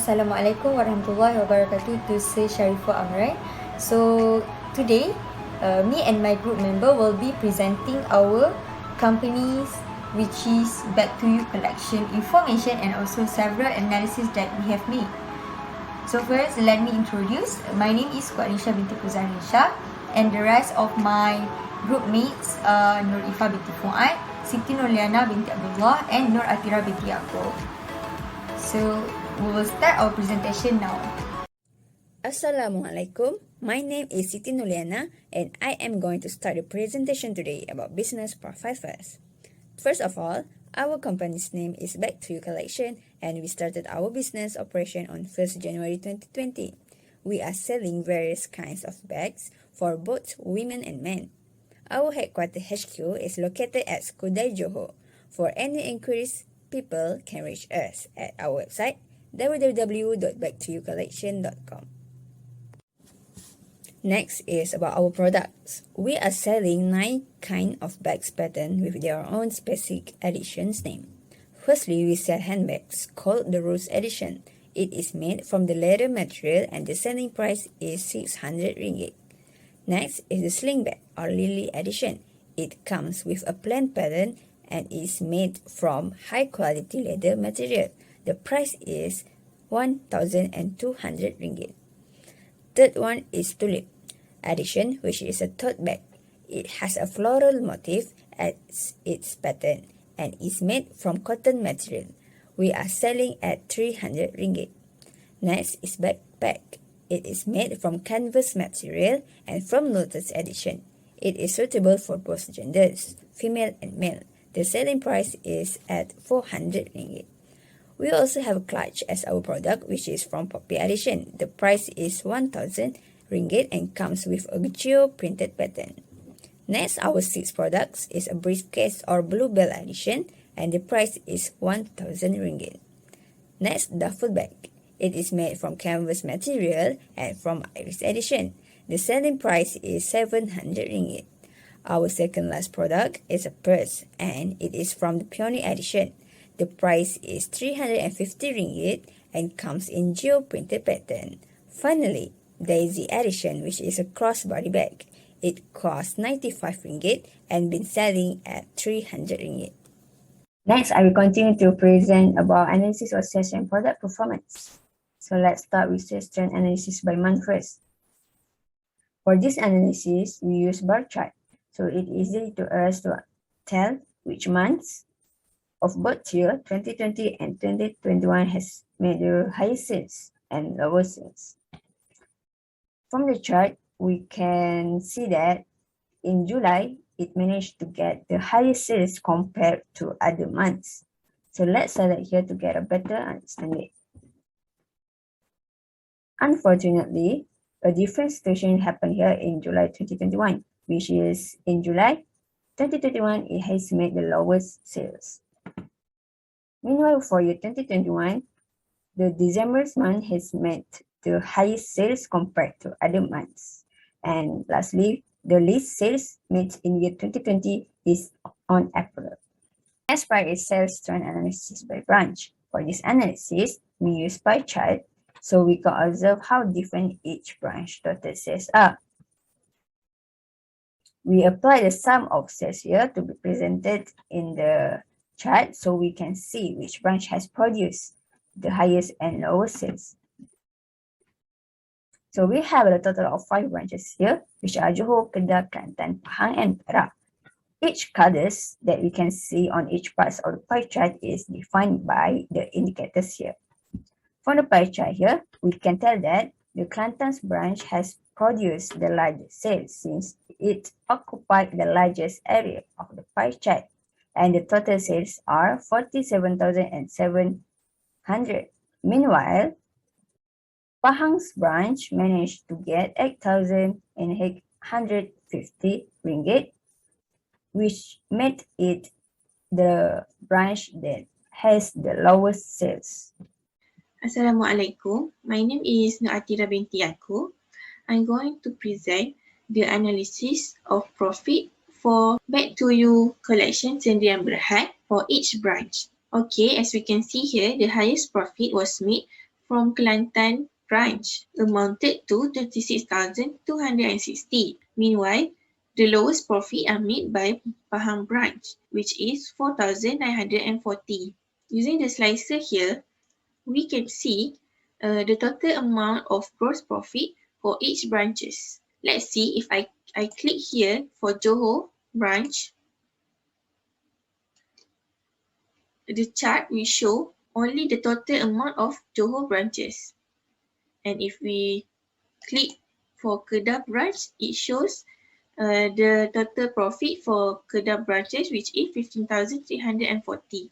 Assalamualaikum warahmatullahi wabarakatuh to say Sharifah Amran. So today, me and my group member will be presenting our company's which is Back to You collection information and also several analysis that we have made. So first, let me introduce. My name is Quanisha binti Kuzanisha and the rest of my group mates are Nur Ifa binti Fuad, Siti Nurliana binti Abdullah and Nur Atira binti Yaakob. So we will start our presentation now. Assalamualaikum. My name is Siti Nuliana and I am going to start a presentation today about business profile first. First of all, our company's name is Back to You Collection and we started our business operation on 1st January 2020. We are selling various kinds of bags for both women and men. Our headquarters HQ is located at Skudai, Johor. For any inquiries, people can reach us at our website www.backtoucollection.com. Next is about our products. We are selling 9 kind of bags pattern with their own specific editions name. Firstly, we sell handbags called the Rose Edition. It is made from the leather material and the selling price is 600 ringgit. Next is the sling bag or Lily Edition. It comes with a plain pattern and is made from high quality leather material. The price is 1,200 ringgit. Third one is Tulip Edition, which is a tote bag. It has a floral motif as its pattern and is made from cotton material. We are selling at 300 ringgit. Next is Backpack. It is made from canvas material and from Lotus Edition. It is suitable for both genders, female and male. The selling price is at 400 ringgit. We also have Clutch as our product, which is from Poppy Edition. The price is 1,000 ringgit and comes with a geo printed pattern. Next, our sixth product is a briefcase or Bluebell Edition and the price is 1,000 ringgit. Next, duffel bag. It is made from canvas material and from Iris Edition. The selling price is 700 ringgit. Our second last product is a purse and it is from the Peony Edition. The price is 350 ringgit and comes in geo-printed pattern. Finally, Daisy Edition, which is a crossbody bag. It costs 95 ringgit and been selling at 300 ringgit. Next, I will continue to present about analysis of sales and product performance. So let's start with sales trend analysis by month first. For this analysis, we use bar chart. So it is easy to us to tell which months of both year 2020 and 2021 has made the highest sales and lowest sales. From the chart, we can see that in July, it managed to get the highest sales compared to other months. So let's select here to get a better understanding. Unfortunately, a different situation happened here in July 2021, which is in July 2021, it has made the lowest sales. Meanwhile, for year 2021, the December's month has made the highest sales compared to other months. And lastly, the least sales made in year 2020 is on April. Next part is sales trend analysis by branch. For this analysis, we use pie chart so we can observe how different each branch total sales are. We apply the sum of sales here to be presented in the chart so we can see which branch has produced the highest and lowest sales. So we have a total of 5 branches here, which are Johor, Kedah, Kelantan, Pahang, and Perak. Each colors that we can see on each part of the pie chart is defined by the indicators here. From the pie chart here, we can tell that the Kelantan's branch has produced the largest sales since it occupied the largest area of the pie chart, and the total sales are 47,700. Meanwhile, Pahang's branch managed to get 8,850 ringgit, which made it the branch that has the lowest sales. Assalamualaikum. My name is Nur Atira binti Yaakob. I'm going to present the analysis of profit for Back to You collection Sendirian Berhad for each branch. Okay, as we can see here, the highest profit was made from Kelantan branch amounted to 36,260. Meanwhile, the lowest profit are made by Pahang branch, which is 4,940. Using the slicer here, we can see the total amount of gross profit for each branches. Let's see if I click here for Johor branch, the chart will show only the total amount of Johor branches. And if we click for Kedah branch, it shows the total profit for Kedah branches, which is 15,340.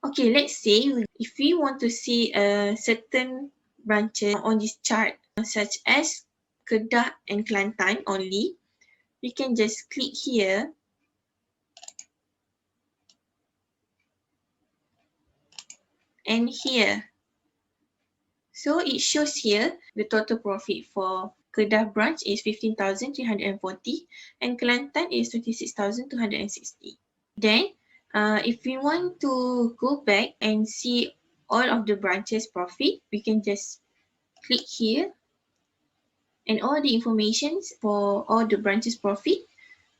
Okay, let's say if we want to see a certain branches on this chart, such as Kedah and Kelantan only, we can just click here and here. So it shows here the total profit for Kedah branch is 15,340 and Kelantan is 26,260. Then, if we want to go back and see all of the branches profit, we can just click here and all the information for all the branches profit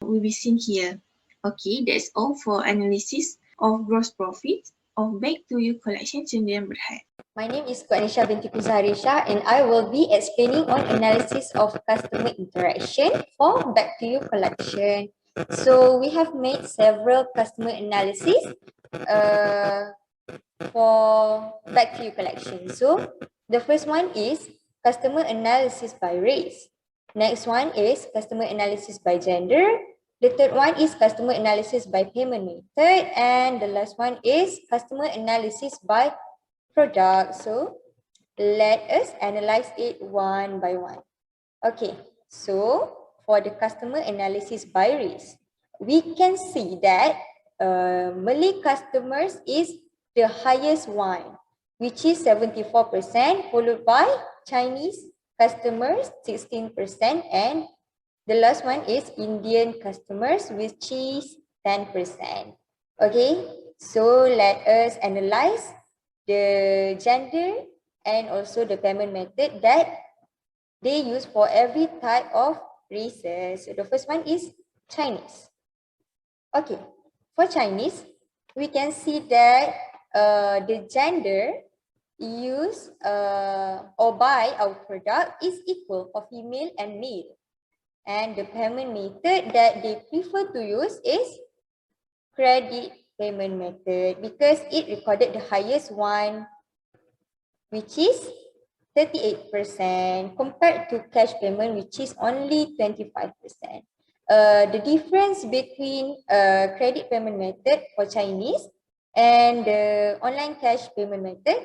will be seen here. Okay, that's all for analysis of gross profit of Back to You collection Cenderam Berhad. My name is Anisha binti Kuzaharisha and I will be explaining on analysis of customer interaction for Back to You collection. So we have made several customer analysis for Back to You collection. So the first one is customer analysis by race. Next one is customer analysis by gender. The third one is customer analysis by payment method. And the last one is customer analysis by product. So let us analyze it one by one. Okay, so for the customer analysis by race, we can see that Malay customers is the highest one, which is 74%, followed by Chinese customers 16%, and the last one is Indian customers, which is 10%. Okay, so let us analyze the gender and also the payment method that they use for every type of races. So the first one is Chinese. Okay, for Chinese, we can see that the gender use or buy our product is equal for female and male. And the payment method that they prefer to use is credit payment method because it recorded the highest one, which is 38% compared to cash payment, which is only 25%. The difference between credit payment method for Chinese and the online cash payment method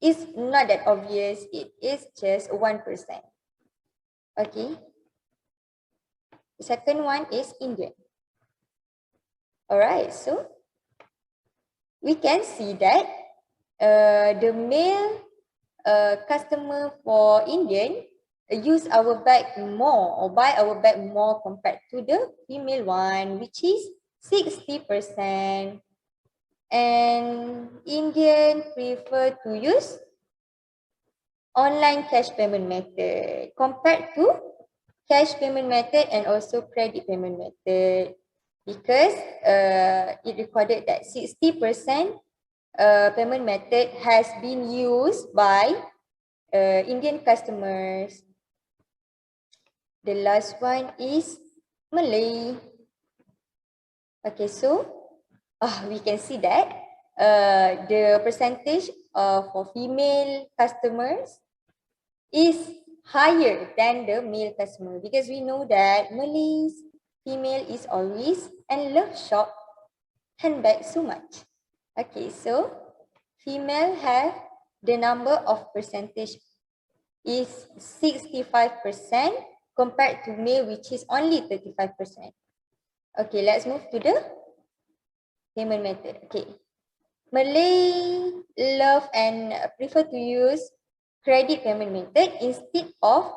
is not that obvious. It is just 1%. Okay. The second one is Indian. All right, so we can see that the male customer for Indian use our bag more or buy our bag more compared to the female one, which is 60%. And Indian prefer to use online cash payment method compared to cash payment method and also credit payment method because it recorded that 60% payment method has been used by Indian customers. The last one is Malay. Okay, so we can see that the percentage for female customers is higher than the male customer because we know that Malays female is always and love shop handbag so much. Okay, so female have the number of percentage is 65% compared to male, which is only 35%. Okay, let's move to the payment method. Okay, Malay love and prefer to use credit payment method instead of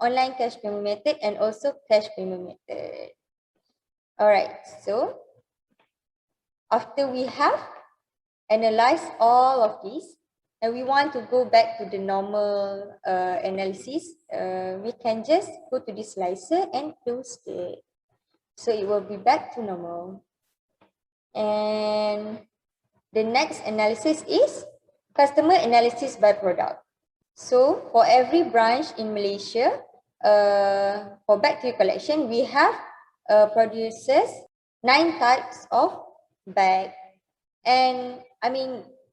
online cash payment method and also cash payment method. All right, so after we have analyzed all of these, and we want to go back to the normal analysis, we can just go to this slicer and close it. So it will be back to normal. And the next analysis is customer analysis by product. So for every branch in Malaysia, for back to your collection, we have produces 9 types of bag, and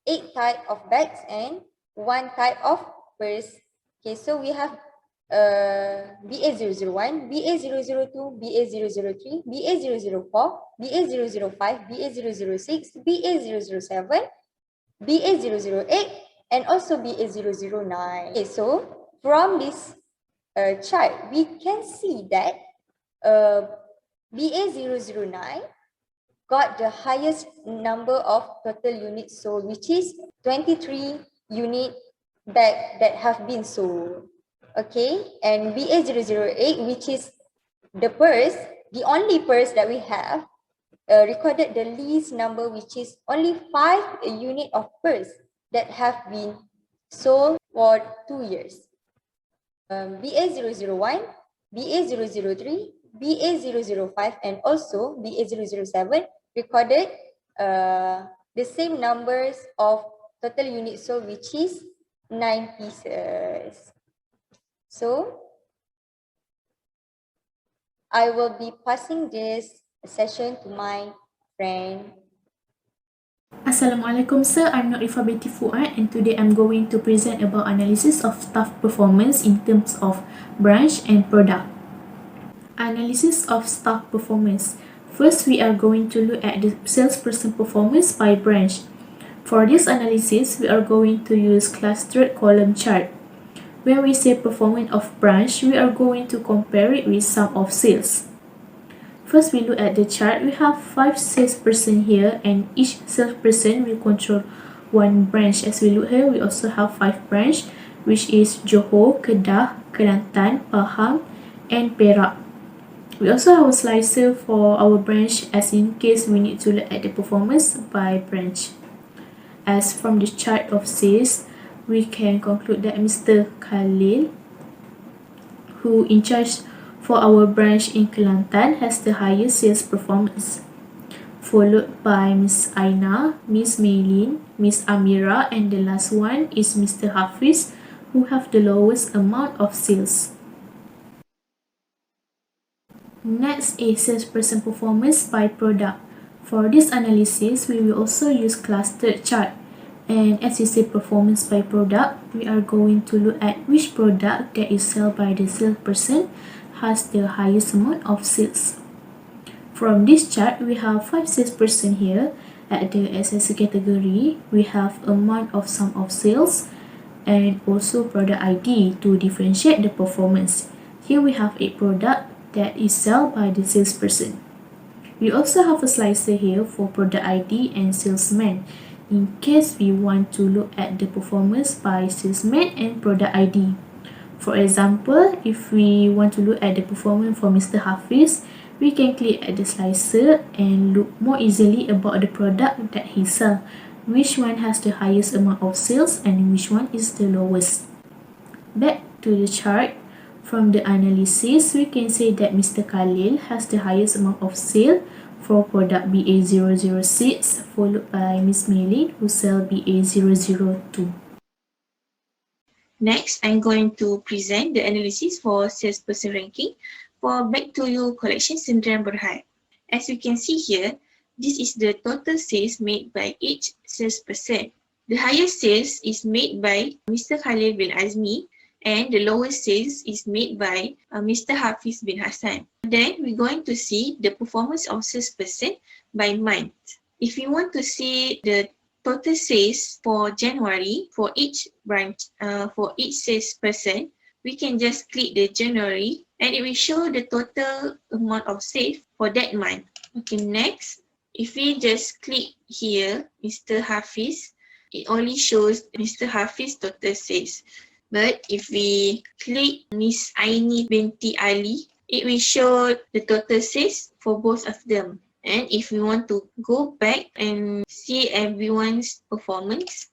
8 type of bags and 1 type of purse. Okay, so we have BA001, BA002, BA003, BA004, BA005, BA006, BA007, BA008, and also BA009. Okay, so from this chart, we can see that BA009 got the highest number of total units sold, which is 23 unit that have been sold. Okay, and BA008, which is the purse, the only purse that we have, recorded the least number, which is only 5 unit of purse that have been sold for 2 years. BA001, BA003, BA005, and also BA007 recorded the same numbers of total units sold, which is 9 pieces. So I will be passing this session to my friend. Assalamualaikum sir, I'm Norifa binti Fuad and today I'm going to present about analysis of staff performance in terms of branch and product. Analysis of staff performance. First, we are going to look at the salesperson performance by branch. For this analysis, we are going to use clustered column chart. When we say performance of branch, we are going to compare it with sum of sales. First, we look at the chart. We have 5 salesperson here, and each salesperson will control one branch. As we look here, we also have 5 branch, which is Johor, Kedah, Kelantan, Pahang, and Perak. We also have a slicer for our branch, as in case we need to look at the performance by branch. As from the chart of sales, we can conclude that Mr. Khalil, who in charge for our branch in Kelantan, has the highest sales performance, followed by Miss Aina, Miss Maylin, Miss Amira, and the last one is Mr. Hafiz, who have the lowest amount of sales. Next is salesperson performance by product. For this analysis, we will also use clustered chart. And as we say performance by product, we are going to look at which product that is sold by the salesperson has the highest amount of sales. From this chart, we have 5 salesperson here. At the accessory category, we have amount of sum of sales and also product ID to differentiate the performance. Here we have a product that is sold by the salesperson. We also have a slicer here for product ID and salesman, in case we want to look at the performance by salesman and product ID. For example, if we want to look at the performance for Mr. Hafiz, we can click at the slicer and look more easily about the product that he sells, which one has the highest amount of sales and which one is the lowest. Back to the chart. From the analysis, we can say that Mr. Khalil has the highest amount of sale for product BA006, followed by Miss Maylin, who sells BA002. Next, I'm going to present the analysis for salesperson ranking for Back to You collection Sendirian Berhad. As you can see here, this is the total sales made by each salesperson. The highest sales is made by Mr. Khalil bin Azmi, and the lowest sales is made by Mr. Hafiz bin Hassan. Then we're going to see the performance of salesperson by month. If you want to see the total sales for January for each branch, for each salesperson, we can just click the January and it will show the total amount of sales for that month. Okay, next, if we just click here, Mr. Hafiz, it only shows Mr. Hafiz total sales. But if we click Miss Aini binti Ali, it will show the total sales for both of them. And if we want to go back and see everyone's performance,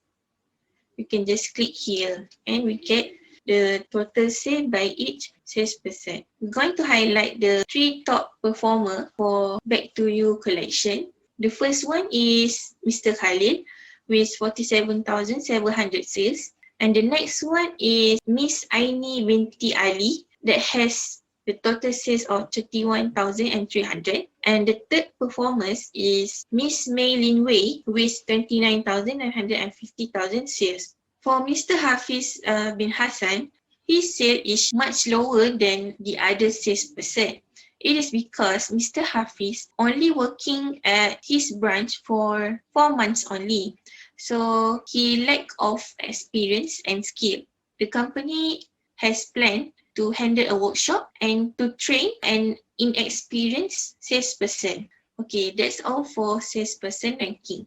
we can just click here and we get the total sale by each salesperson. We're going to highlight the 3 top performer for Back to You collection. The first one is Mr. Khalil with 47,700 sales. And the next one is Miss Aini binti Ali that has the total sales of 31,300. And the third performance is Miss Mei Lin Wei with 29,950,000 sales. For Mr. Hafiz bin Hassan, his sale is much lower than the other salesperson. It is because Mr. Hafiz only working at his branch for 4 months only. So he lack of experience and skill. The company has planned to handle a workshop and to train an inexperienced salesperson. Okay, that's all for salesperson ranking.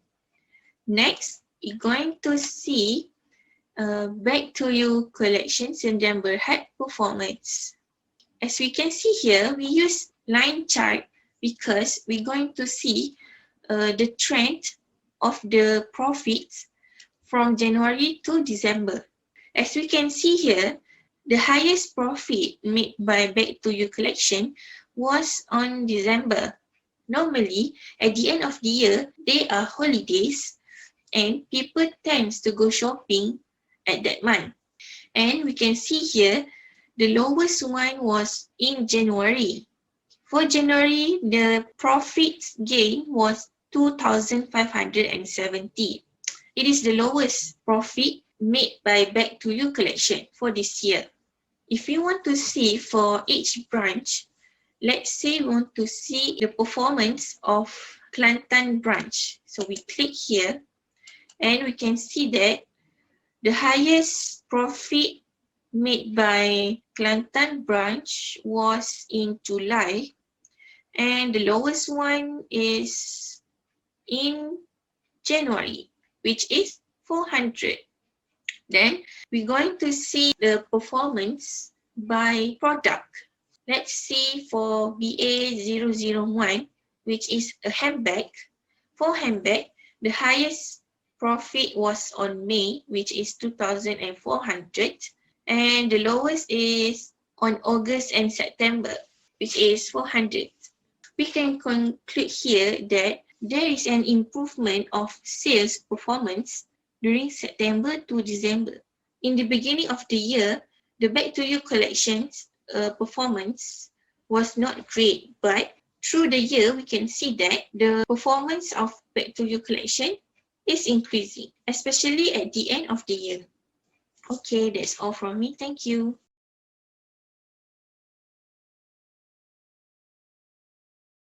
Next, we're going to see Back to You collection Sendian Berhad performance. As we can see here, we use line chart because we're going to see the trend of the profits from January to December. As we can see here, the highest profit made by Back to You collection was on December. Normally, at the end of the year, there are holidays and people tend to go shopping at that month. And we can see here, the lowest one was in January. For January, the profit gain was 2,570. It is the lowest profit made by Back to You collection for this year. If you want to see for each branch, let's say we want to see the performance of Kelantan branch. So we click here and we can see that the highest profit made by Kelantan branch was in July, and the lowest one is in January, which is 400. Then we're going to see the performance by product. Let's see for BA001, which is a handbag. For handbag, the highest profit was on May, which is 2,400. And the lowest is on August and September, which is 400. We can conclude here that there is an improvement of sales performance during September to December. In the beginning of the year, the Back to You collection's performance was not great, but through the year, we can see that the performance of Back to You collection is increasing, especially at the end of the year. Okay, that's all from me. Thank you.